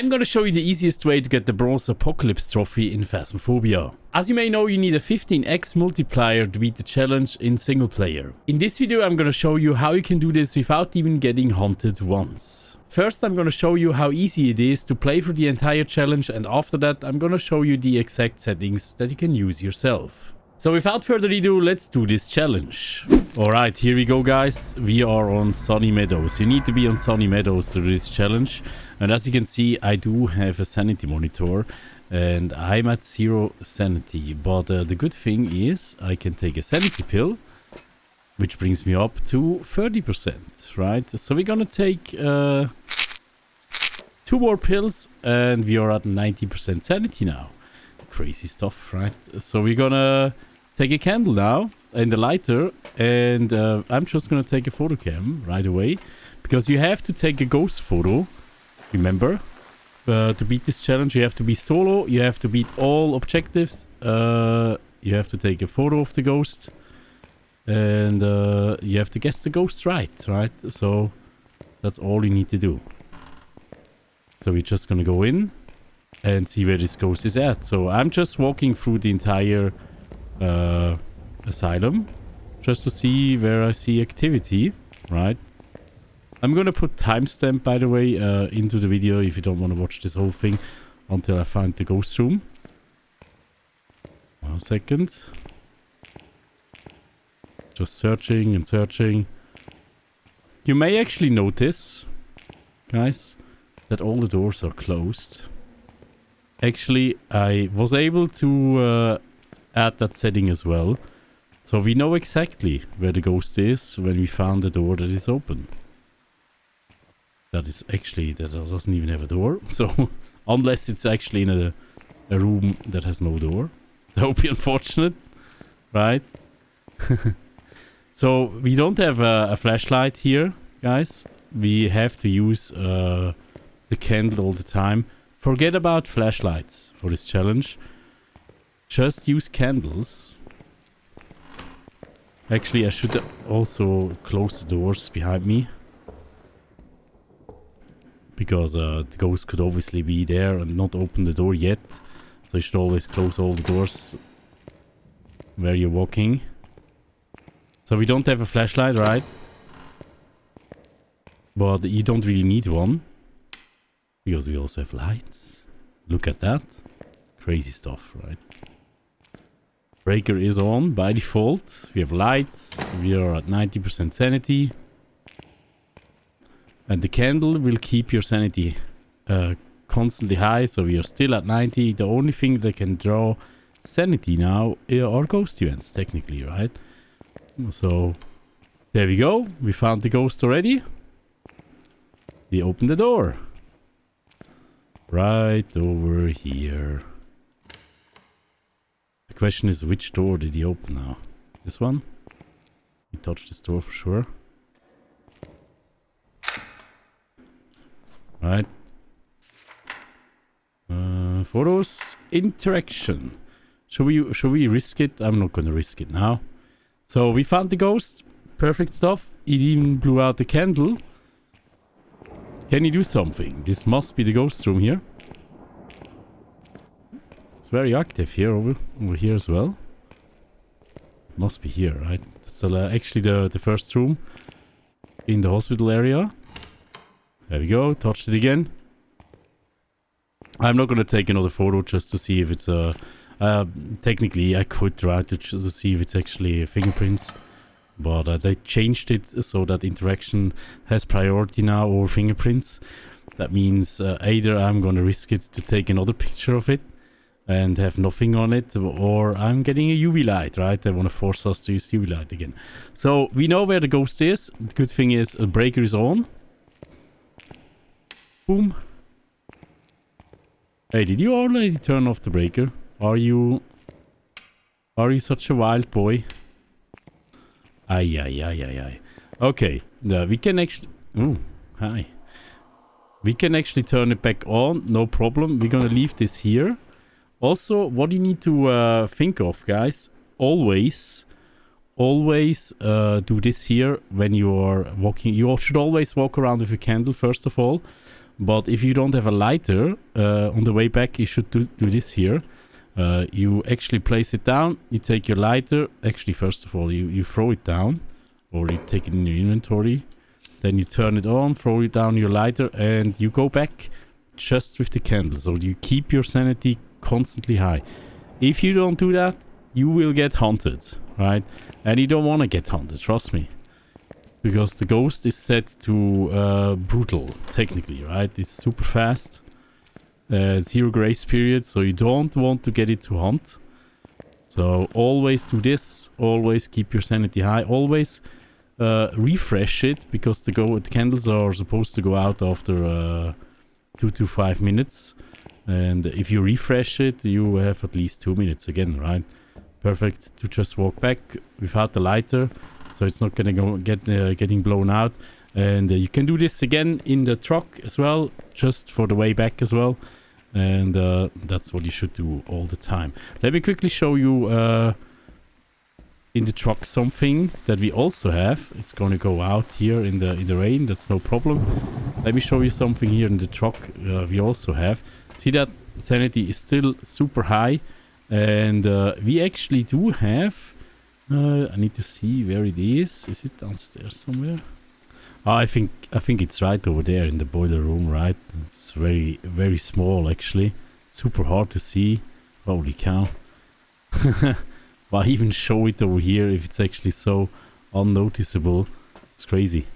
I'm gonna show you the easiest way to get the Bronze Apocalypse trophy in Phasmophobia. As you may know, you need a 15x multiplier to beat the challenge in single player. In this video, I'm gonna show you how you can do this without even getting hunted once. First, I'm gonna show you how easy it is to play for the entire challenge, and after that, I'm gonna show you the exact settings that you can use yourself. So without further ado, let's do this challenge. Alright, here we go, guys. We are on Sunny Meadows. You need to be on Sunny Meadows to do this challenge. And as you can see, I do have a sanity monitor. And I'm at 0 sanity. But the good thing is, I can take a sanity pill, which brings me up to 30%, right? So we're gonna take 2 more pills, and we are at 90% sanity now. Crazy stuff, right? So we're gonna take a candle now and the lighter, and I'm just gonna take a photo cam right away, because you have to take a ghost photo. Remember, to beat this challenge, you have to be solo. You have to beat all objectives. You have to take a photo of the ghost, and you have to guess the ghost right? So that's all you need to do. So we're just gonna go in and see where this ghost is at. So I'm just walking through the entire asylum just to see where I see activity, right? I'm gonna put timestamp, by the way, into the video if you don't want to watch this whole thing until I find the ghost room. 1 second. Just searching and searching. You may actually notice, guys, that all the doors are closed. Actually, I was able to add that setting as well. So we know exactly where the ghost is when we found the door that is open. That doesn't even have a door. So, unless it's actually in a room that has no door. That would be unfortunate, right? So, we don't have a flashlight here, guys. We have to use the candle all the time. Forget about flashlights for this challenge. Just use candles. Actually, I should also close the doors behind me, because the ghost could obviously be there and not open the door yet. So you should always close all the doors where you're walking. So we don't have a flashlight, right? But you don't really need one, because we also have lights. Look at that. Crazy stuff, right? Breaker is on by default. We have lights. We are at 90% sanity. And the candle will keep your sanity constantly high. So we are still at 90. The only thing that can draw sanity now are ghost events, technically, right? So there we go. We found the ghost already. We open the door. Right over here. The question is, which door did he open now? This one? He touched this door for sure. Right. Photos. Interaction. Should we risk it? I'm not gonna risk it now. So we found the ghost. Perfect stuff. It even blew out the candle. Can you do something? This must be the ghost room here. It's very active here, over here as well. Must be here, right? It's actually the first room in the hospital area. There we go. Touched it again. I'm not gonna take another photo just to see if it's technically I could try to just see if it's actually fingerprints. But they changed it so that interaction has priority now over fingerprints. That means either I'm going to risk it to take another picture of it and have nothing on it, or I'm getting a UV light, right? They want to force us to use UV light again. So we know where the ghost is. The good thing is a breaker is on. Boom. Hey, did you already turn off the breaker? Are you such a wild boy? Ay. Okay, we can actually... Oh, hi. We can actually turn it back on, no problem. We're gonna leave this here. Also, what you need to think of, guys, always do this here when you are walking. You should always walk around with a candle, first of all. But if you don't have a lighter, on the way back you should do this here. You actually place it down, you take your lighter, actually first of all you throw it down, or you take it in your inventory, then you turn it on, throw it down your lighter, and you go back just with the candle, so you keep your sanity constantly high. If you don't do that, you will get haunted, right? And you don't want to get haunted, trust me. Because the ghost is set to brutal, technically, right? It's super fast. 0 grace period, so you don't want to get it to hunt. So always do this, always keep your sanity high, always refresh it, because the candles are supposed to go out after 2 to 5 minutes. And if you refresh it, you have at least 2 minutes again, right? Perfect to just walk back without the lighter, so it's not gonna getting blown out. And you can do this again in the truck as well, just for the way back as well. And that's what you should do all the time. Let me quickly show you in the truck something that we also have. It's gonna go out here in the rain, that's no problem. Let me show you something here in the truck we also have. See that sanity is still super high, and we actually do have I need to see where it is. Is it downstairs somewhere? Oh, I think it's right over there in the boiler room, right? It's very, very small actually. Super hard to see. Holy cow. Why even show it over here if it's actually so unnoticeable? It's crazy.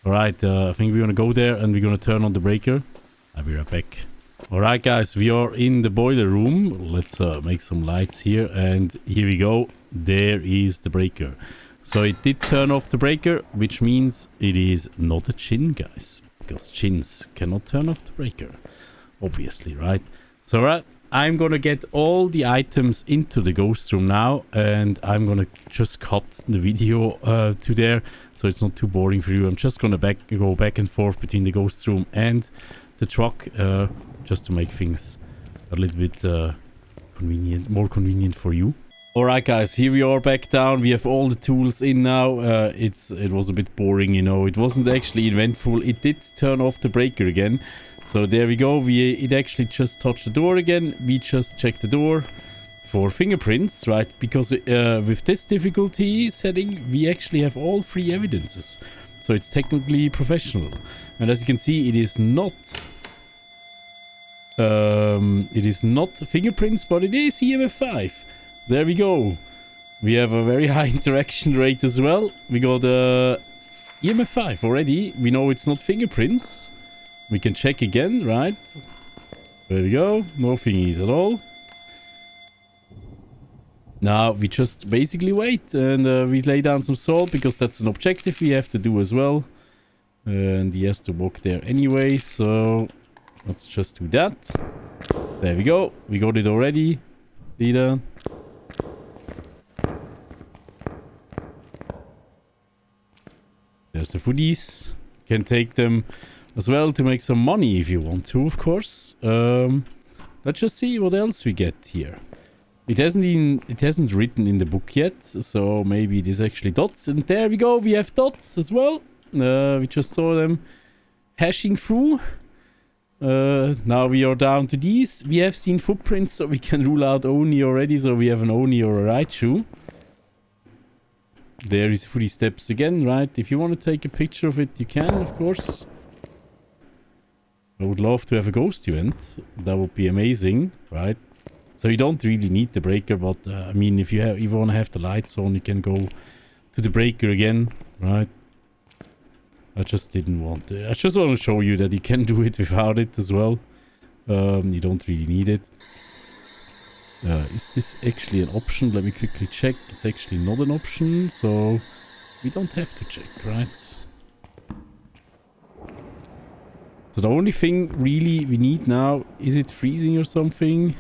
Alright, I think we're gonna go there and we're gonna turn on the breaker. I'll be right back. Alright guys, we are in the boiler room. Let's make some lights here, and here we go. There is the breaker. So it did turn off the breaker, which means it is not a Djinn, guys. Because Djinns cannot turn off the breaker. Obviously, right? So right, I'm gonna get all the items into the ghost room now, and I'm gonna just cut the video to there, so it's not too boring for you. I'm just gonna go back and forth between the ghost room and the truck, just to make things a little bit more convenient for you. Alright guys, here we are back down. We have all the tools in now. It was a bit boring, you know. It wasn't actually eventful. It did turn off the breaker again. So there we go. It actually just touched the door again. We just checked the door for fingerprints, right? Because with this difficulty setting, we actually have all 3 evidences. So it's technically professional. And as you can see, it is not fingerprints, but it is EMF5. There we go. We have a very high interaction rate as well. We got EMF5 already. We know it's not fingerprints. We can check again, right? There we go. No thingies at all. Now we just basically wait, and we lay down some salt, because that's an objective we have to do as well. And he has to walk there anyway, so let's just do that. There we go. We got it already. See that? There's the foodies. You can take them as well to make some money if you want to, of course. Let's just see what else we get here. It hasn't written in the book yet, so maybe it is actually dots. And there we go, we have dots as well. We just saw them hashing through. Now we are down to these. We have seen footprints, so we can rule out Oni already. So we have an Oni or a Raichu. There is foodie steps again, right? If you want to take a picture of it, you can, of course. I would love to have a ghost event. That would be amazing, right? So you don't really need the breaker, but I mean, if you want to have the lights on, you can go to the breaker again, right? I just didn't want to. I just want to show you that you can do it without it as well. You don't really need it. Is this actually an option? Let me quickly check. It's actually not an option, so we don't have to check, right? So the only thing really we need now, is it freezing or something?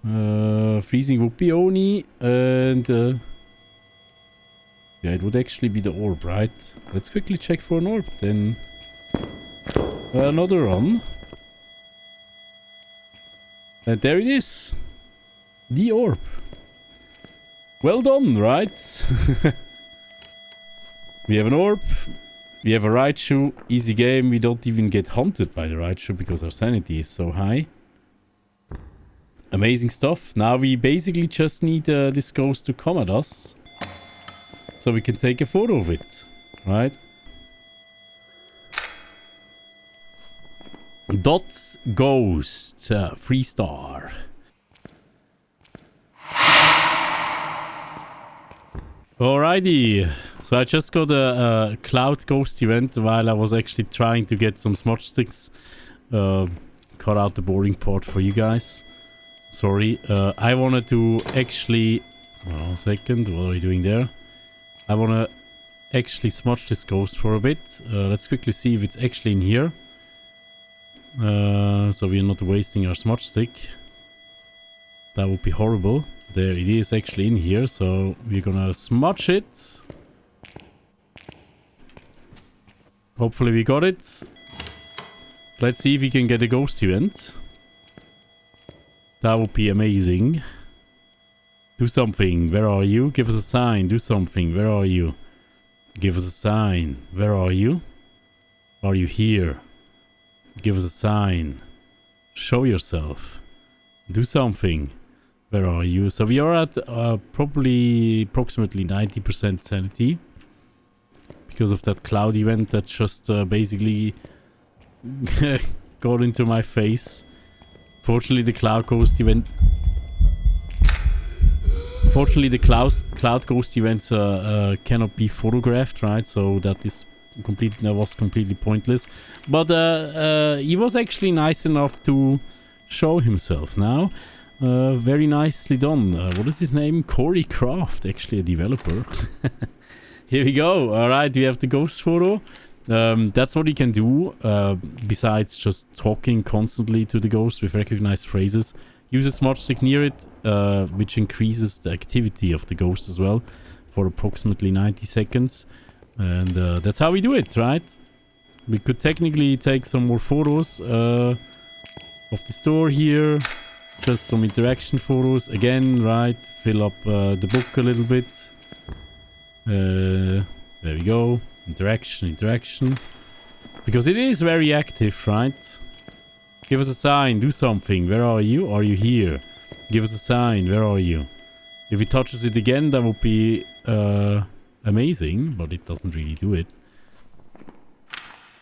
Freezing would be Oni, and yeah, it would actually be the orb, right? Let's quickly check for an orb, then another run. And there it is. The orb. Well done, right? We have an orb. We have a Raichu. Easy game. We don't even get hunted by the Raichu because our sanity is so high. Amazing stuff. Now we basically just need this ghost to come at us. So we can take a photo of it. Right? Dots Ghost. 3 star. Alrighty. So I just got a Cloud Ghost event while I was actually trying to get some smudge sticks. Cut out the boring part for you guys. Sorry. I wanted to actually... Hold on a second. What are we doing there? I want to actually smudge this ghost for a bit. Let's quickly see if it's actually in here. So we're not wasting our smudge stick. That would be horrible. There it is actually in here. So we're gonna smudge it. Hopefully we got it. Let's see if we can get a ghost event. That would be amazing. Do something. Where are you? Give us a sign. Do something. Where are you? Give us a sign. Where are you? Are you here? Give us a sign. Show yourself. Do something. Where are you? So we are at probably approximately 90% sanity. Because of that cloud event that just basically got into my face. Fortunately the cloud ghost event... Unfortunately, the cloud ghost events cannot be photographed, right? So that was completely pointless. But he was actually nice enough to show himself now. Very nicely done. What is his name? Corey Craft, actually a developer. Here we go. All right, we have the ghost photo. That's what you can do besides just talking constantly to the ghost with recognized phrases. Use a smudge stick near it, which increases the activity of the ghost as well for approximately 90 seconds. And that's how we do it, right? We could technically take some more photos of the store here. Just some interaction photos. Again, right? Fill up the book a little bit. There we go. Interaction. Because it is very active, right? Give us a sign. Do something. Where are you? Are you here? Give us a sign. Where are you? If it touches it again, that would be amazing. But it doesn't really do it.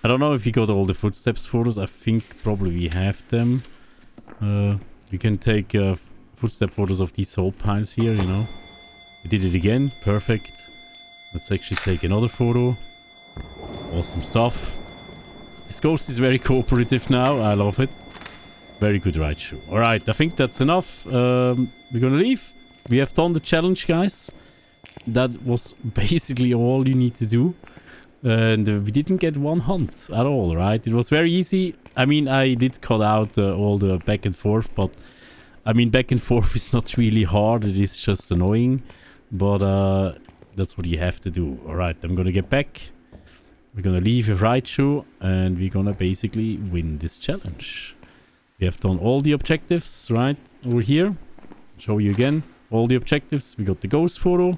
I don't know if we got all the footsteps photos. I think probably we have them. You can take footstep photos of these salt piles here, you know. We did it again. Perfect. Let's actually take another photo. Awesome stuff. This ghost is very cooperative now. I love it. Very good Raichu. Alright, I think that's enough. We're gonna leave. We have done the challenge, guys. That was basically all you need to do. And we didn't get one hunt at all, right? It was very easy. I mean, I did cut out all the back and forth, but... I mean, back and forth is not really hard. It is just annoying. But that's what you have to do. Alright, I'm gonna get back. We're gonna leave with Raichu, and we're gonna basically win this challenge. We have done all the objectives, right? Over here. Show you again. All the objectives. We got the ghost photo.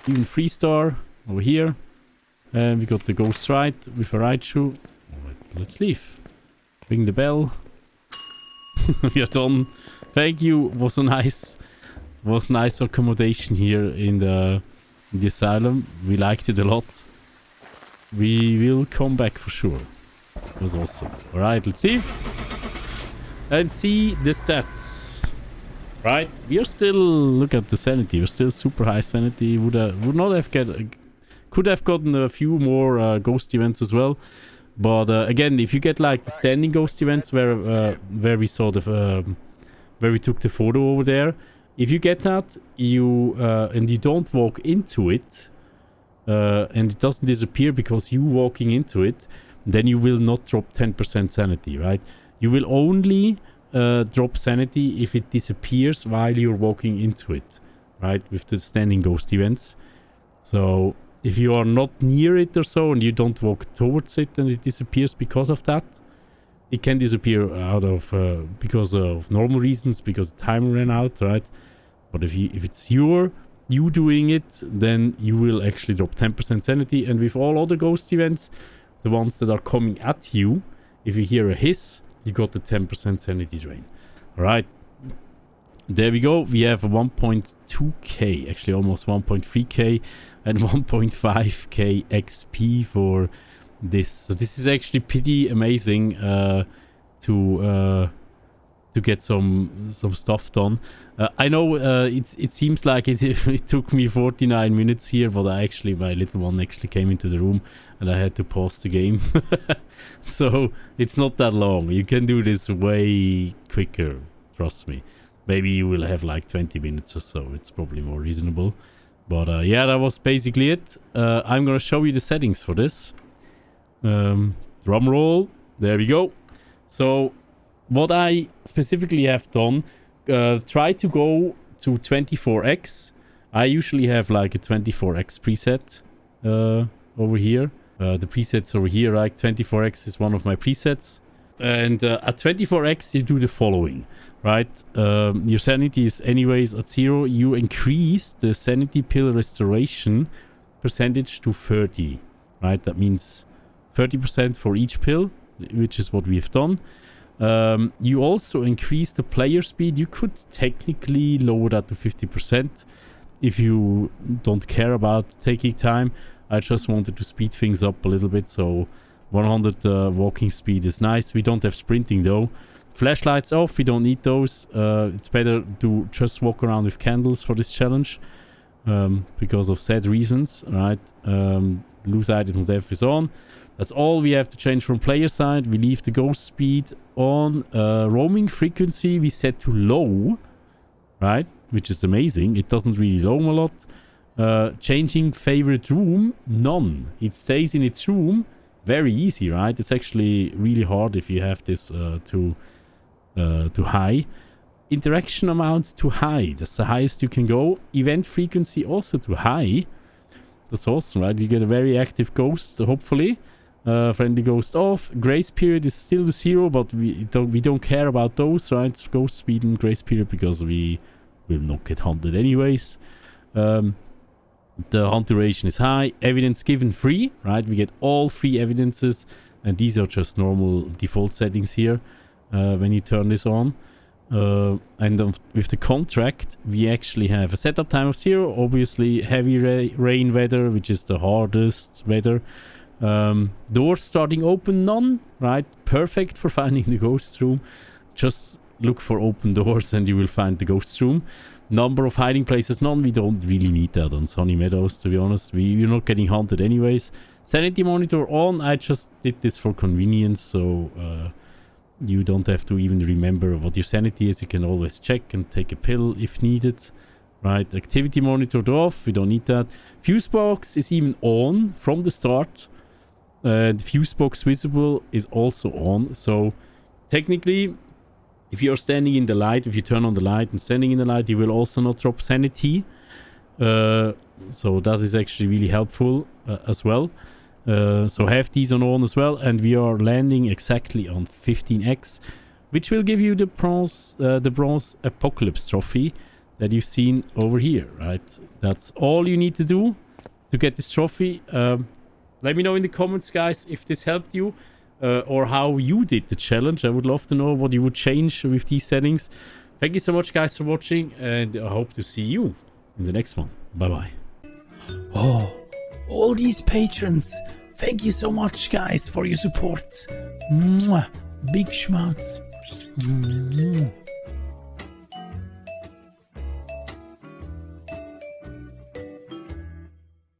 Even 3 star. Over here. And we got the ghost ride with a Raichu. Alright, let's leave. Ring the bell. We are done. Thank you. Was nice accommodation here in the asylum. We liked it a lot. We will come back for sure. It was awesome. Alright, let's see. And see the stats. Right? We are still... Look at the sanity. We're still super high sanity. Would not have could have gotten a few more ghost events as well. But again, if you get like the standing ghost events where we saw the... where we took the photo over there. If you get that, and you don't walk into it... and it doesn't disappear because you walking into it, then you will not drop 10% sanity, right? You will only drop sanity if it disappears while you're walking into it, right? With the standing ghost events. So if you are not near it or so and you don't walk towards it and it disappears because of that, it can disappear out of because of normal reasons, because time ran out, right? But if it's your you doing it, then you will actually drop 10% sanity. And with all other ghost events, the ones that are coming at you, if you hear a hiss, you got the 10% sanity drain. Alright. There we go. We have 1.2k, actually almost 1.3k and 1.5k XP for this. So this is actually pretty amazing to get some stuff done. I know it seems like it took me 49 minutes here, but my little one actually came into the room and I had to pause the game. So it's not that long. You can do this way quicker, trust me. Maybe you will have like 20 minutes or so. It's probably more reasonable. But yeah, that was basically it. I'm gonna show you the settings for this. Drum roll. There we go. So what I specifically have done, try to go to 24x. I usually have like a 24x preset over here. The presets over here, right? 24x is one of my presets. And at 24x, you do the following, right? Your sanity is anyways at 0. You increase the sanity pill restoration percentage to 30, right? That means 30% for each pill, which is what we've done. You also increase the player speed. You could technically lower that to 50% if you don't care about taking time. I just wanted to speed things up a little bit, so 100 walking speed is nice. We don't have sprinting though. Flashlights off, we don't need those. It's better to just walk around with candles for this challenge because of said reasons, right? Lose item death is on. That's all we have to change from player side. We leave the ghost speed on. Roaming frequency we set to low, right? Which is amazing. It doesn't really roam a lot. Changing favorite room, none. It stays in its room. Very easy, right? It's actually really hard if you have this to high. Interaction amount to high. That's the highest you can go. Event frequency also to high. That's awesome, right? You get a very active ghost, hopefully. Friendly ghost off. Grace period is still to 0, but we don't care about those, right? Ghost speed and grace period, because we will not get hunted anyways. The hunt duration is high. Evidence given free, right? We get all free evidences, and these are just normal default settings here when you turn this on. And with the contract, we actually have a setup time of 0. Obviously, heavy rain weather, which is the hardest weather. Doors starting open, none, right? Perfect for finding the ghost room. Just look for open doors and you will find the ghost room. Number of hiding places, none. We don't really need that on Sunny Meadows, to be honest. We're not getting hunted anyways. Sanity monitor on. I just did this for convenience, so you don't have to even remember what your sanity is. You can always check and take a pill if needed. Right, activity monitor off. We don't need that. Fuse box is even on from the start. The fuse box visible is also on. So technically, if you're standing in the light, if you turn on the light and standing in the light, you will also not drop sanity. So that is actually really helpful as well. So have these on as well. And we are landing exactly on 15x, which will give you the bronze apocalypse trophy that you've seen over here, right? That's all you need to do to get this trophy. Let me know in the comments, guys, if this helped you. Or how you did the challenge. I would love to know what you would change with these settings. Thank you so much, guys, for watching, and I hope to see you in the next one. Bye-bye. Oh, all these patrons. Thank you so much, guys, for your support. Mwah. Big schmouts.